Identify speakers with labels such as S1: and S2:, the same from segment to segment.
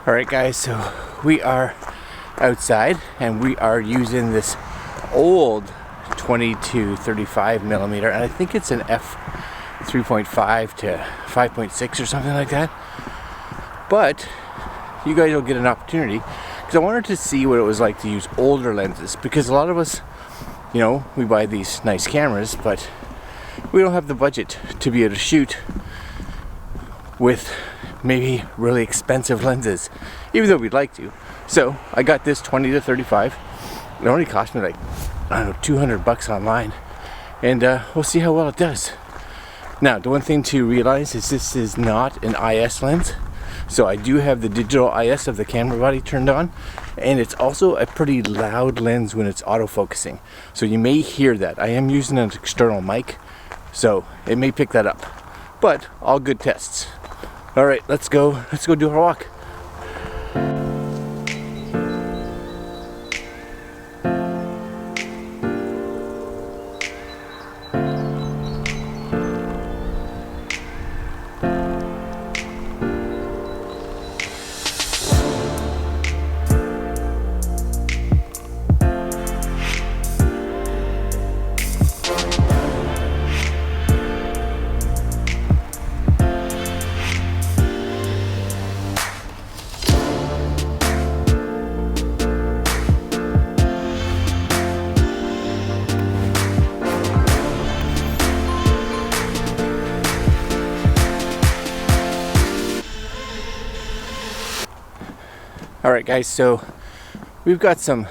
S1: Alright guys, so we are outside and we are using this old 20-35 millimeter, and I think it's an f3.5 to 5.6 or something like that. But you guys will get an opportunity because I wanted to see what it was like to use older lenses, because a lot of us, you know, we buy these nice cameras but we don't have the budget to be able to shoot with maybe really expensive lenses, even though we'd like to. So I got this 20-35. It only cost me like, I don't know, 200 bucks online, and we'll see how well it does. Now, the one thing to realize is this is not an IS lens, so I do have the digital IS of the camera body turned on, and it's also a pretty loud lens when it's autofocusing, so you may hear that. I am using an external mic, so it may pick that up, but all good tests. All right, let's go do our walk. Alright guys, so we've got some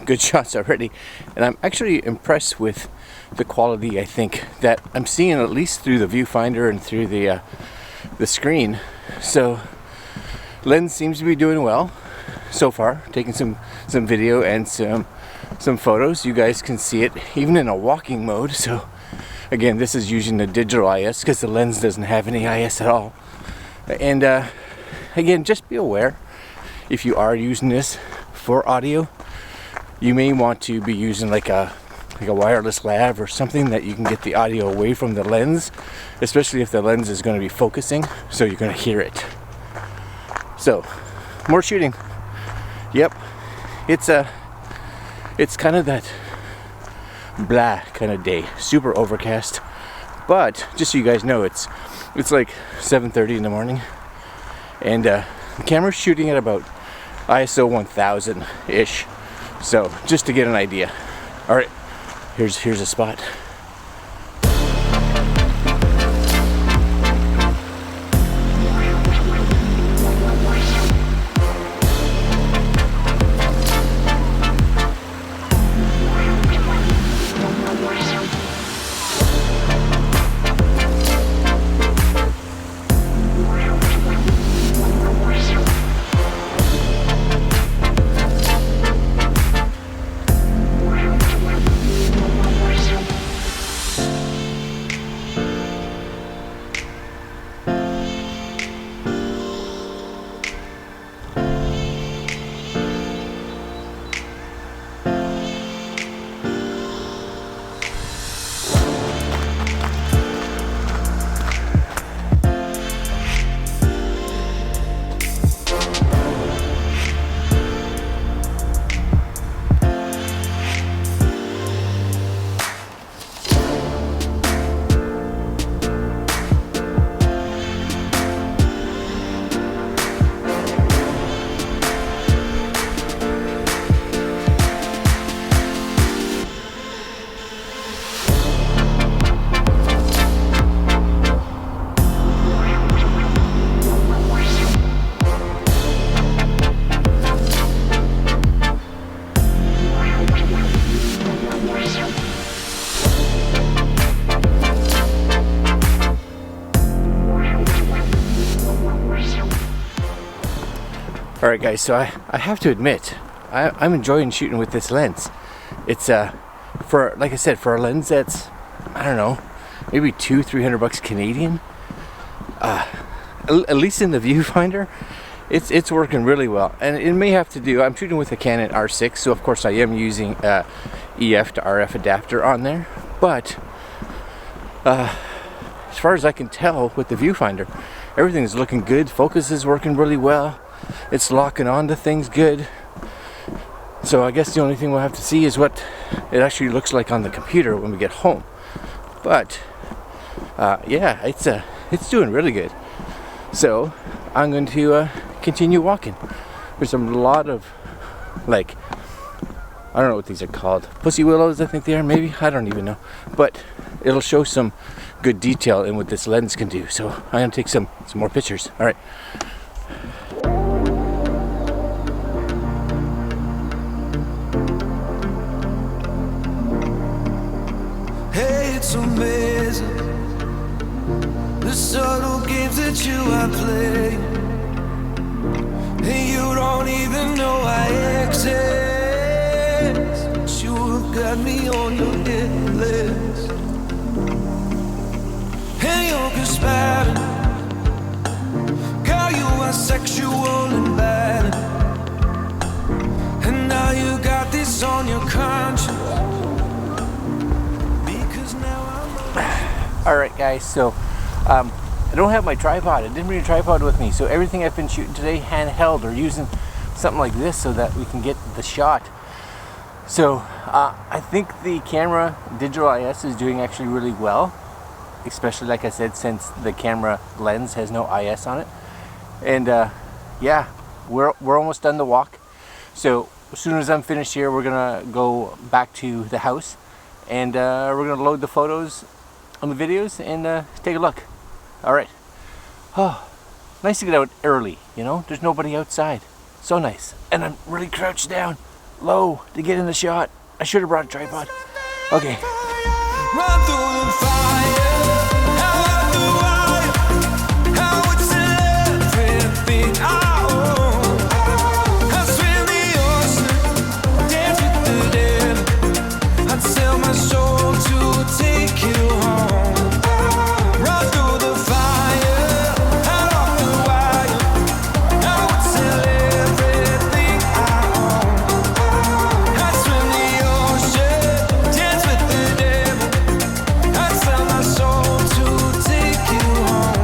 S1: good shots already, and I'm actually impressed with the quality, I think, that I'm seeing, at least through the viewfinder and through the screen. So lens seems to be doing well so far, taking some video and some photos. You guys can see it even in a walking mode. So again, this is using the digital IS because the lens doesn't have any IS at all. And again, just be aware, if you are using this for audio, you may want to be using like a wireless lav or something that you can get the audio away from the lens, especially if the lens is going to be focusing, so you're going to hear it. So, more shooting. Yep, it's kind of that blah kind of day, super overcast. But just so you guys know, it's like 7:30 in the morning, and the camera's shooting at about ISO 1000 ish, so just to get an idea. All right, here's a spot. Alright guys, so I have to admit, I'm enjoying shooting with this lens. It's for, like I said, for a lens that's, I don't know, maybe 200-300 bucks Canadian, at least in the viewfinder, it's working really well. And it may have to do, I'm shooting with a Canon R6, so of course I am using EF to RF adapter on there, but as far as I can tell with the viewfinder, everything's looking good. Focus is working really well. It's locking onto things good. So I guess the only thing we'll have to see is what it actually looks like on the computer when we get home. But yeah, it's doing really good. So I'm going to continue walking. There's a lot of, like, I don't know what these are called. Pussy willows, I think they are, maybe. I don't even know. But it'll show some good detail in what this lens can do. So I'm going to take some more pictures. All right.
S2: Hey, it's amazing, the subtle games that you are playing, and you don't even know I exist, but you have got me on your hit list, and you're conspiring, girl, you are sexual and bad, and now you got this on your conscience.
S1: Alright guys, so I don't have my tripod. I didn't bring a tripod with me, so everything I've been shooting today handheld or using something like this so that we can get the shot. So I think the camera digital IS is doing actually really well, especially like I said, since the camera lens has no IS on it. And yeah, we're almost done the walk. So as soon as I'm finished here, we're gonna go back to the house and we're gonna load the photos on the videos and take a look. All right. Oh, nice to get out early, you know? There's nobody outside. So nice. And I'm really crouched down low to get in the shot. I should have brought a tripod. Okay.
S2: Run through the fire, out the wire, how it's everything I own. I swim the ocean, dance with the dead. I'd sell my soul to take you home. Run through the fire, out of the wire, I would sell everything I own. I'd swim the ocean, dance with the devil. I'd sell my soul to take you home.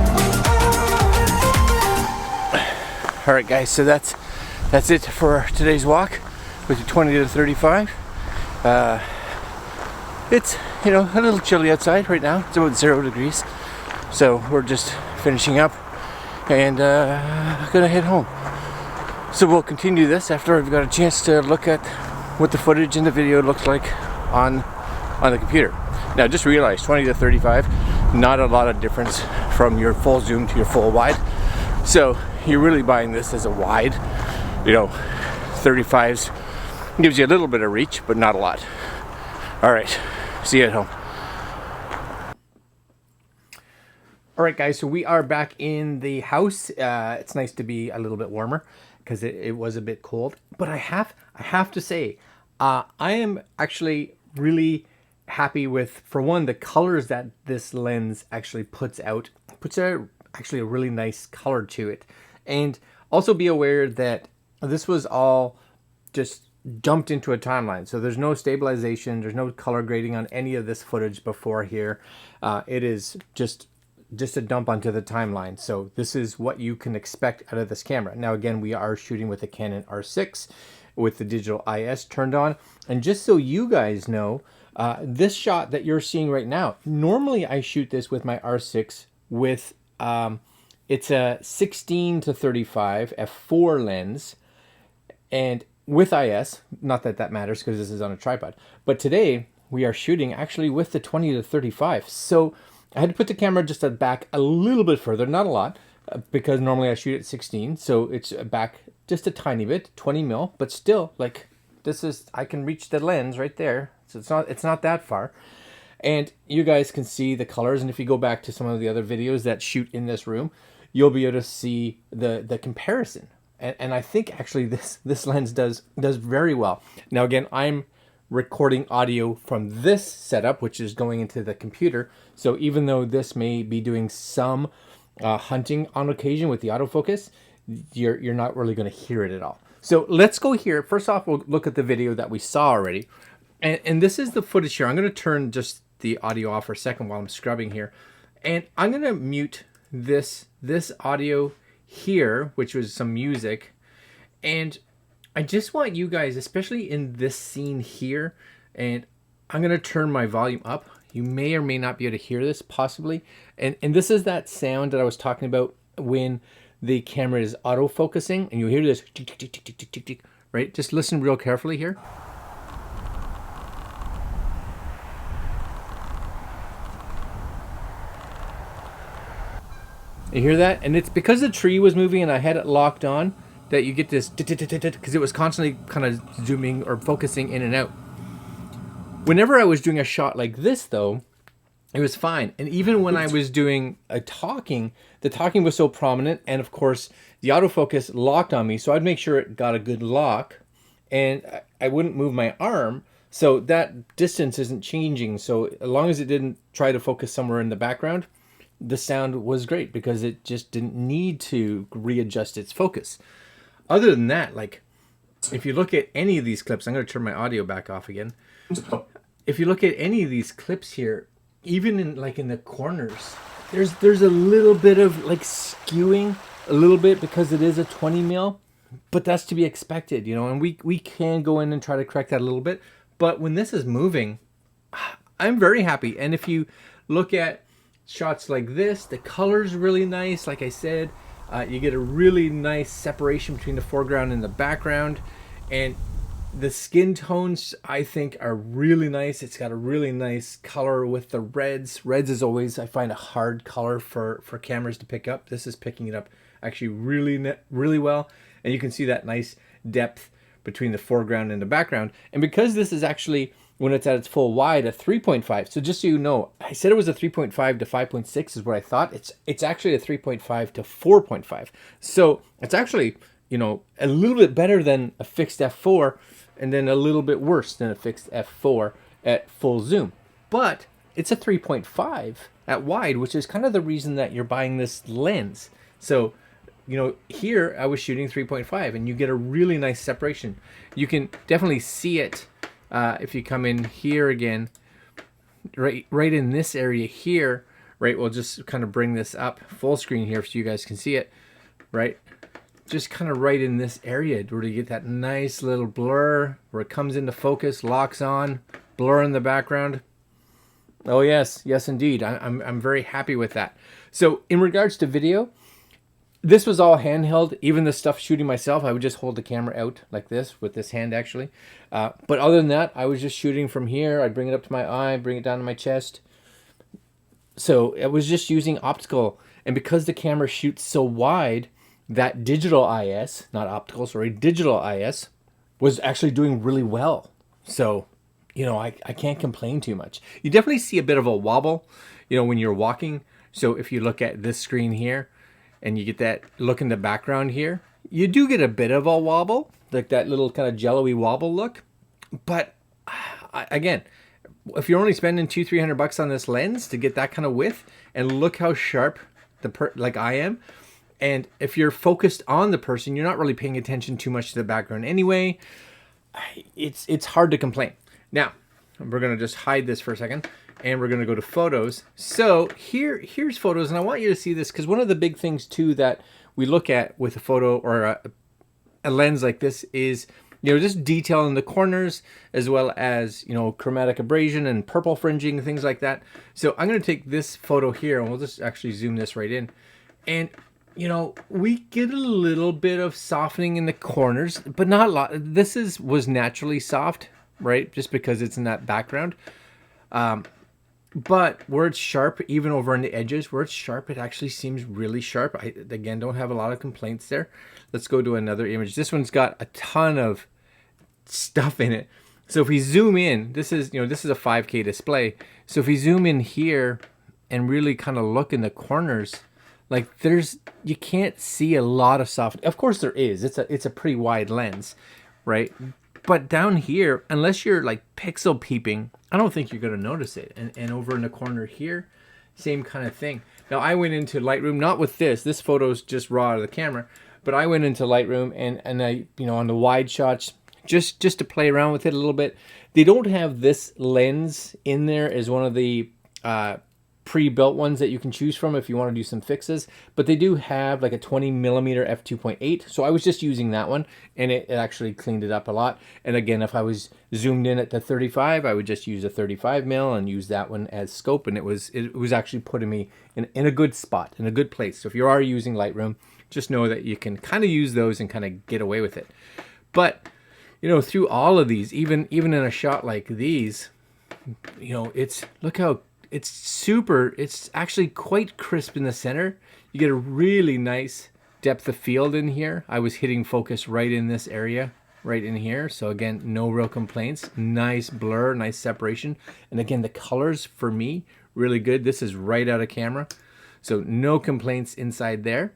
S1: All right, guys. So that's it for today's walk with the 20 to 35. It's, you know, a little chilly outside right now. It's about 0 degrees. So we're just finishing up and gonna head home. So we'll continue this after I've got a chance to look at what the footage in the video looks like on the computer. Now just realize 20 to 35, not a lot of difference from your full zoom to your full wide. So you're really buying this as a wide. You know, 35s gives you a little bit of reach, but not a lot. All right. See you at home. All right, guys, so we are back in the house. It's nice to be a little bit warmer because it was a bit cold. But I have to say, I am actually really happy with, for one, the colors that this lens actually puts out. Actually a really nice color to it. And also be aware that this was all just dumped into a timeline, so there's no stabilization, there's no color grading on any of this footage before here. It is just a dump onto the timeline. So this is what you can expect out of this camera. Now again, we are shooting with the Canon R6 with the digital IS turned on, and just so you guys know, this shot that you're seeing right now, normally I shoot this with my R6 with it's a 16 to 35 f4 lens, and with IS, not that that matters because this is on a tripod, but today we are shooting actually with the 20 to 35. So I had to put the camera just back a little bit further, not a lot, because normally I shoot at 16, so it's back just a tiny bit, 20 mil, but still, like, this is, I can reach the lens right there, so it's not that far. And you guys can see the colors, and if you go back to some of the other videos that shoot in this room, you'll be able to see the comparison. And I think actually this lens does very well. Now again, I'm recording audio from this setup, which is going into the computer. So even though this may be doing some hunting on occasion with the autofocus, you're not really going to hear it at all. So let's go here. First off, we'll look at the video that we saw already. And this is the footage here. I'm going to turn just the audio off for a second while I'm scrubbing here. And I'm going to mute this audio
S3: here, which was some music. And I just want you guys, especially in this scene here, and I'm going to turn my volume up. You may or may not be able to hear this, possibly. And this is that sound that I was talking about when the camera is auto-focusing, and you hear this tick, tick, tick, tick, tick, tick, tick, right? Just listen real carefully here. You hear that? And it's because the tree was moving and I had it locked on that you get this, because it was constantly kind of zooming or focusing in and out. Whenever I was doing a shot like this, though, it was fine. And even when I was doing a talking, the talking was so prominent, and of course the autofocus locked on me, so I'd make sure it got a good lock, and I wouldn't move my arm, so that distance isn't changing. So as long as it didn't try to focus somewhere in the background, the sound was great because it just didn't need to readjust its focus. Other than that, like, if you look at any of these clips, I'm going to turn my audio back off again. If you look at any of these clips here, even in the corners, there's a little bit of like skewing a little bit because it is a 20 mil, but that's to be expected, you know, and we can go in and try to correct that a little bit. But when this is moving, I'm very happy. And if you look at shots like this, the color's really nice. Like I said, you get a really nice separation between the foreground and the background, and the skin tones I think are really nice. It's got a really nice color with the reds. Reds is always, I find, a hard color for cameras to pick up. This is picking it up actually really well, and you can see that nice depth between the foreground and the background. And because this is actually, when it's at its full wide, a 3.5. So just so you know, I said it was a 3.5 to 5.6 is what I thought. It's actually a 3.5 to 4.5. So it's actually, you know, a little bit better than a fixed f4, and then a little bit worse than a fixed f4 at full zoom. But it's a 3.5 at wide, which is kind of the reason that you're buying this lens. So, you know, here I was shooting 3.5, and you get a really nice separation. You can definitely see it if you come in here again, right in this area here, right? We'll just kind of bring this up full screen here so you guys can see it, right? Just kind of right in this area where you get that nice little blur where it comes into focus, locks on, blur in the background. Oh yes, yes indeed. I'm very happy with that. So in regards to video, this was all handheld. Even the stuff shooting myself, I would just hold the camera out like this with this hand actually. But other than that, I was just shooting from here. I'd bring it up to my eye, bring it down to my chest. So it was just using optical. And because the camera shoots so wide, that digital IS, not optical, sorry, digital IS, was actually doing really well. So, you know, I can't complain too much. You definitely see a bit of a wobble, you know, when you're walking. So if you look at this screen here, and you get that look in the background here, you do get a bit of a wobble, like that little kind of jello-y wobble look. But again, if you're only spending $200-300 on this lens to get that kind of width, and look how sharp like I am, and if you're focused on the person, you're not really paying attention too much to the background anyway, it's hard to complain. Now, we're gonna just hide this for a second, and we're gonna go to photos. So here's photos, and I want you to see this, because one of the big things too that we look at with a photo or a lens like this is, you know, just detail in the corners, as well as, you know, chromatic abrasion and purple fringing, things like that. So I'm gonna take this photo here, and we'll just actually zoom this right in. And you know, we get a little bit of softening in the corners, but not a lot. This was naturally soft, right? Just because it's in that background. But where it's sharp, even over on the edges, where it's sharp, it actually seems really sharp. I, again, don't have a lot of complaints there. Let's go to another image. This one's got a ton of stuff in it. So if we zoom in, this is, you know, this is a 5K display. So if we zoom in here and really kind of look in the corners, like you can't see a lot of soft. Of course there is. It's a pretty wide lens, right? But down here, unless you're like pixel peeping, I don't think you're gonna notice it. And over in the corner here, same kind of thing. Now I went into Lightroom, not with this. This photo's just raw out of the camera, but I went into Lightroom and I, you know, on the wide shots, just to play around with it a little bit. They don't have this lens in there as one of the pre-built ones that you can choose from if you want to do some fixes, but they do have like a 20mm f2.8. So I was just using that one, and it actually cleaned it up a lot. And again, if I was zoomed in at the 35, I would just use a 35mm and use that one as scope, and it was actually putting me in a good spot, in a good place. So if you are using Lightroom, just know that you can kind of use those and kind of get away with it. But you know, through all of these, even in a shot like these, you know, look how it's actually quite crisp in the center. You get a really nice depth of field in here. I was hitting focus right in this area, right in here. So again, no real complaints. Nice blur, nice separation. And again, the colors for me, really good. This is right out of camera. So no complaints inside there.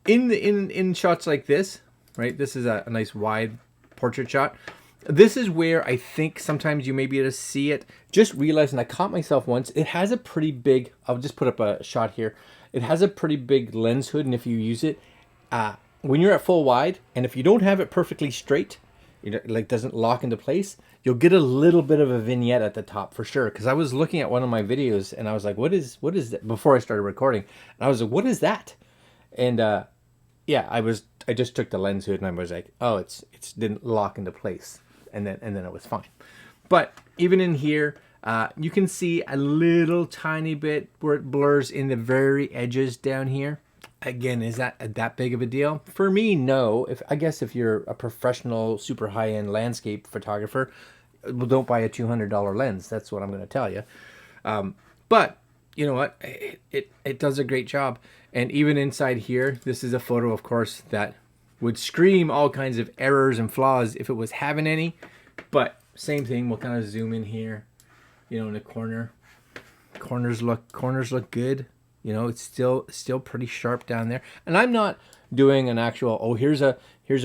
S3: In shots like this, right? This is a nice wide portrait shot. This is where I think sometimes you may be able to see it. Just realizing, I caught myself once, it has a pretty big, I'll just put up a shot here. It has a pretty big lens hood, and if you use it, when you're at full wide, and if you don't have it perfectly straight, you know, like doesn't lock into place, you'll get a little bit of a vignette at the top for sure. Because I was looking at one of my videos, and I was like, what is that? Before I started recording, and I was like, what is that? And yeah, I just took the lens hood, and I was like, oh, it didn't lock into place. And then it was fine. But even in here, you can see a little tiny bit where it blurs in the very edges down here. Again, is that big of a deal? For me, no. I guess if you're a professional, super high-end landscape photographer, well, don't buy a $200 lens. That's what I'm going to tell you. But you know what? It does a great job. And even inside here, this is a photo, of course, that would scream all kinds of errors and flaws if it was having any. But same thing, we'll kind of zoom in here, you know, in the corner. Corners look good. You know, it's still pretty sharp down there. And I'm not doing an actual, oh, here's a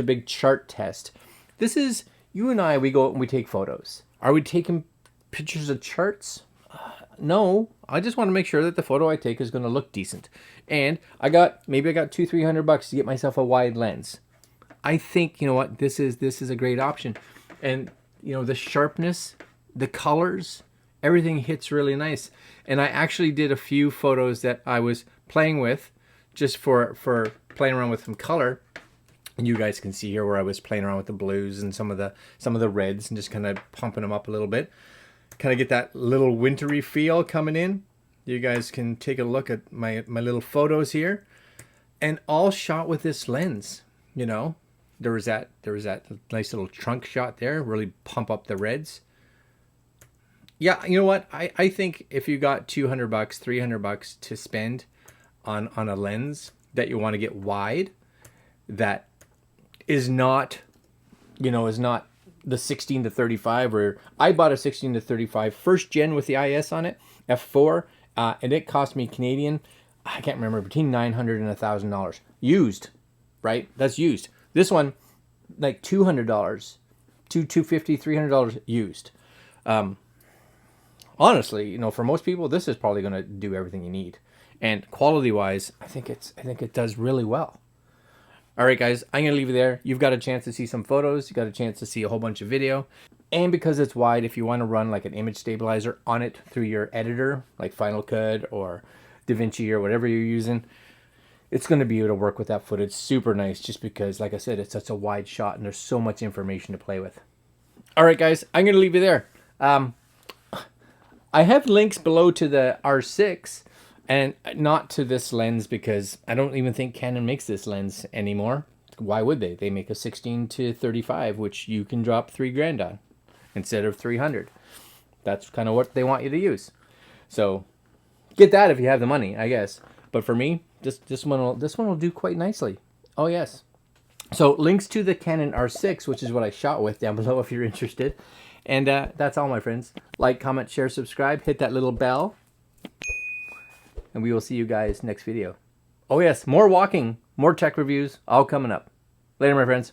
S3: big chart test. This is, you and I, we go out and we take photos. Are we taking pictures of charts? No, I just want to make sure that the photo I take is going to look decent. And maybe I got $200-300 to get myself a wide lens. I think, you know what, this is a great option. And you know, the sharpness, the colors, everything hits really nice. And I actually did a few photos that I was playing with, just for playing around with some color. And you guys can see here where I was playing around with the blues and some of the reds, and just kind of pumping them up a little bit. Kind of get that little wintry feel coming in. You guys can take a look at my little photos here, and all shot with this lens. You know, there was that nice little trunk shot there, really pump up the reds. Yeah, you know what? I think if you got $200, $300 to spend on a lens that you want to get wide, that is not, you know, is not the 16-35, where I bought a 16-35 first gen with the IS on it, f4, and it cost me Canadian, I can't remember, between $900 and $1,000 used, right? That's used. This one, like $200, $250, $300 used. Honestly, you know, for most people, this is probably going to do everything you need. And quality-wise, I think it does really well. All right, guys, I'm going to leave it there. You've got a chance to see some photos. You got a chance to see a whole bunch of video. And because it's wide, if you want to run like an image stabilizer on it through your editor, like Final Cut or DaVinci or whatever you're using, it's going to be able to work with that footage super nice, just because, like I said, it's such a wide shot and there's so much information to play with. All right, guys, I'm going to leave you there. I have links below to the R6, and not to this lens, because I don't even think Canon makes this lens anymore. Why would they? They make a 16-35, which you can drop $3,000 on instead of 300. That's kind of what they want you to use. So get that if you have the money, I guess. But for me, this one will do quite nicely. Oh yes. So links to the Canon R6, which is what I shot with, down below if you're interested. And that's all, my friends. Like, comment, share, subscribe, hit that little bell. And we will see you guys next video. Oh yes, more walking, more tech reviews, all coming up. Later, my friends.